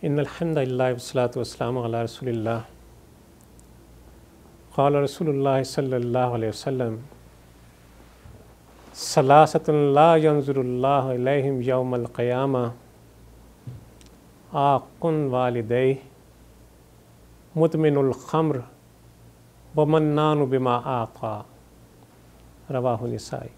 ان الحمد للہ والصلاۃ والسلام علی رسول اللہ قال رسول اللہ صلی اللہ علیہ وسلم ثلاثۃ لا ينظر اللہ علیہم یوم القیامہ عاق والدیہ مدمن الخمر ومنان بما آقا رواہ نسائی۔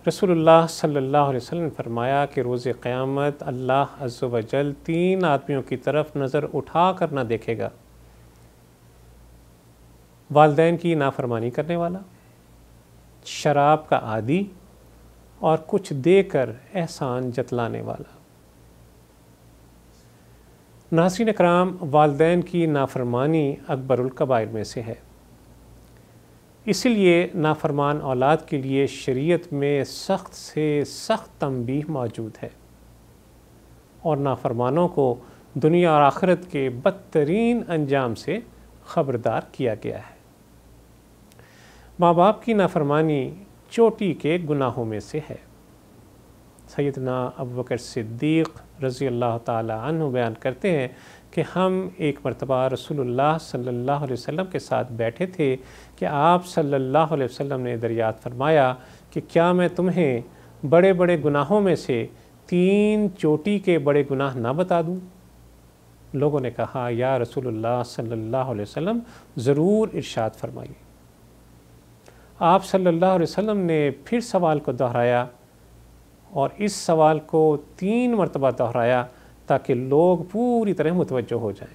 رسول اللہ صلی اللہ علیہ وسلم نے فرمایا کہ روز قیامت اللہ عز و جل 3 آدمیوں کی طرف نظر اٹھا کر نہ دیکھے گا: والدین کی نافرمانی کرنے والا، شراب کا عادی، اور کچھ دے کر احسان جتلانے والا۔ ناظرین اکرام، والدین کی نافرمانی اکبر الکبائر میں سے ہے، اس لیے نافرمان اولاد کے لیے شریعت میں سخت سے سخت تنبیہ موجود ہے اور نافرمانوں کو دنیا اور آخرت کے بدترین انجام سے خبردار کیا گیا ہے۔ ماں باپ کی نافرمانی چوٹی کے گناہوں میں سے ہے۔ سیدنا ابوبکر صدیق رضی اللہ تعالی عنہ بیان کرتے ہیں کہ ہم ایک مرتبہ رسول اللہ صلی اللہ علیہ وسلم کے ساتھ بیٹھے تھے کہ آپ صلی اللہ علیہ وسلم نے دریافت فرمایا کہ کیا میں تمہیں بڑے بڑے گناہوں میں سے 3 چوٹی کے بڑے گناہ نہ بتا دوں؟ لوگوں نے کہا یا رسول اللہ صلی اللہ علیہ وسلم ضرور ارشاد فرمائیے۔ آپ صلی اللہ علیہ وسلم نے پھر سوال کو دہرایا اور اس سوال کو 3 مرتبہ دہرایا تاکہ لوگ پوری طرح متوجہ ہو جائیں،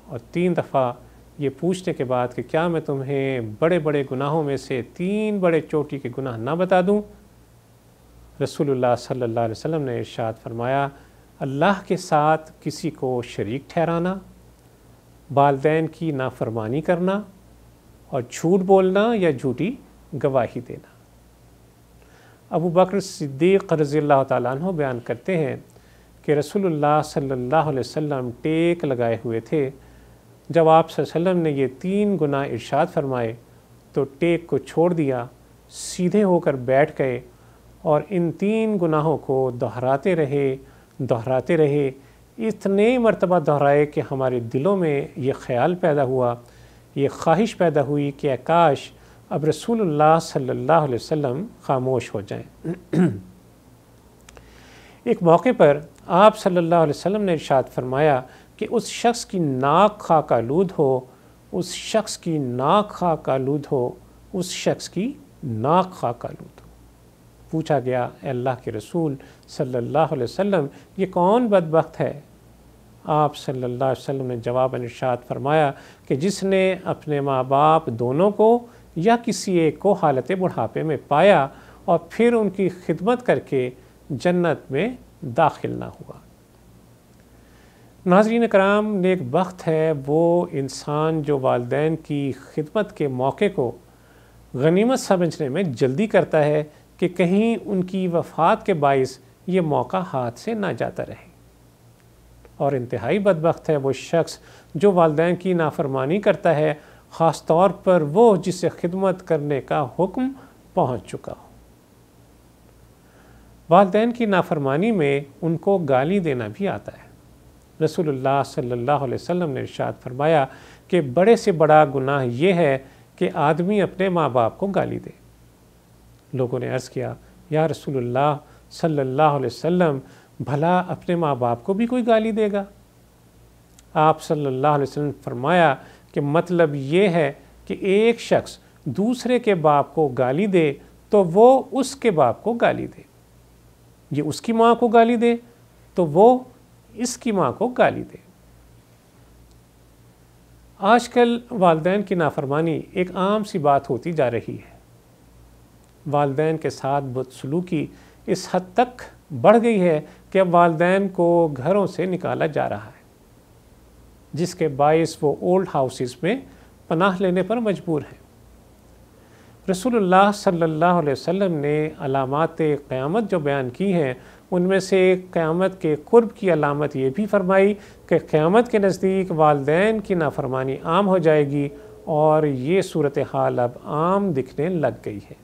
اور 3 دفعہ یہ پوچھنے کے بعد کہ کیا میں تمہیں بڑے بڑے گناہوں میں سے 3 بڑے چوٹی کے گناہ نہ بتا دوں؟ رسول اللہ صلی اللہ علیہ وسلم نے ارشاد فرمایا: اللہ کے ساتھ کسی کو شریک ٹھہرانا، والدین کی نافرمانی کرنا، اور جھوٹ بولنا یا جھوٹی گواہی دینا۔ ابو بکر صدیق رضی اللہ تعالیٰ عنہ بیان کرتے ہیں کہ رسول اللہ صلی اللہ علیہ وسلم ٹیک لگائے ہوئے تھے۔ جب آپ صلی اللہ علیہ وسلم نے یہ 3 گناہ ارشاد فرمائے تو ٹیک کو چھوڑ دیا، سیدھے ہو کر بیٹھ گئے اور ان 3 گناہوں کو دہراتے رہے، اتنے مرتبہ دہرائے کہ ہمارے دلوں میں یہ خیال پیدا ہوا، یہ خواہش پیدا ہوئی کہ کاش اب رسول اللہ صلی اللہ علیہ وسلم خاموش ہو جائیں۔ ایک موقع پر آپ صلی اللہ علیہ وسلم نے ارشاد فرمایا کہ اس شخص کی ناک خاک آلود ہو، اس شخص کی ناک خاک آلود ہو، اس شخص کی ناک خاک آلود ہو۔ پوچھا گیا اے اللہ کے رسول صلی اللہ علیہ وسلم، یہ کون بدبخت ہے؟ آپ صلی اللہ علیہ وسلم نے جواباً ارشاد فرمایا کہ جس نے اپنے ماں باپ دونوں کو یا کسی ایک کو حالت بڑھاپے میں پایا اور پھر ان کی خدمت کر کے جنت میں داخل نہ ہوا۔ ناظرین کرام، نیک بخت ہے وہ انسان جو والدین کی خدمت کے موقع کو غنیمت سمجھنے میں جلدی کرتا ہے کہ کہیں ان کی وفات کے باعث یہ موقع ہاتھ سے نہ جاتا رہے، اور انتہائی بدبخت ہے وہ شخص جو والدین کی نافرمانی کرتا ہے، خاص طور پر وہ جسے خدمت کرنے کا حکم پہنچ چکا ہو۔ والدین کی نافرمانی میں ان کو گالی دینا بھی آتا ہے۔ رسول اللہ صلی اللہ علیہ وسلم نے ارشاد فرمایا کہ بڑے سے بڑا گناہ یہ ہے کہ آدمی اپنے ماں باپ کو گالی دے۔ لوگوں نے عرض کیا یا رسول اللہ صلی اللہ علیہ وسلم، بھلا اپنے ماں باپ کو بھی کوئی گالی دے گا؟ آپ صلی اللہ علیہ وسلم نے فرمایا کہ مطلب یہ ہے کہ ایک شخص دوسرے کے باپ کو گالی دے تو وہ اس کے باپ کو گالی دے، یہ اس کی ماں کو گالی دے تو وہ اس کی ماں کو گالی دے۔ آج کل والدین کی نافرمانی ایک عام سی بات ہوتی جا رہی ہے۔ والدین کے ساتھ بدسلوکی اس حد تک بڑھ گئی ہے کہ اب والدین کو گھروں سے نکالا جا رہا ہے، جس کے باعث وہ اولڈ ہاؤسز میں پناہ لینے پر مجبور ہیں۔ رسول اللہ صلی اللہ علیہ وسلم نے علامات قیامت جو بیان کی ہیں، ان میں سے قیامت کے قرب کی علامت یہ بھی فرمائی کہ قیامت کے نزدیک والدین کی نافرمانی عام ہو جائے گی، اور یہ صورتحال اب عام دکھنے لگ گئی ہے۔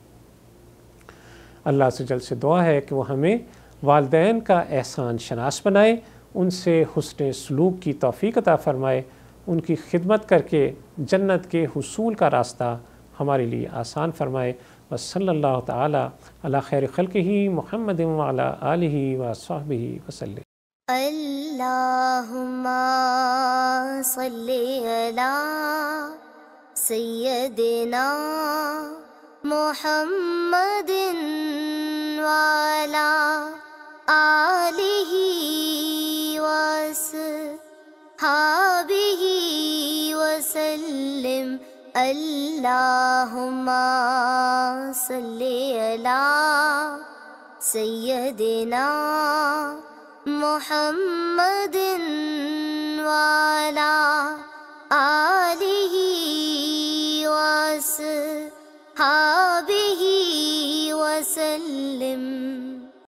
اللہ سے جل سے دعا ہے کہ وہ ہمیں والدین کا احسان شناس بنائے، ان سے حسن سلوک کی توفیق عطا فرمائے، ان کی خدمت کر کے جنت کے حصول کا راستہ ہمارے لیے آسان فرمائے۔ وصلی اللہ تعالی علی خیر خلقہ محمد وعلی آلہ وصحبہ وسلم۔ اللہم صلی علی سیدنا محمد وعلی آلہ وصحبہ وسلم۔ اللہم صلی علی سیدنا محمد وعلی آلہ وصحبہ وسلم۔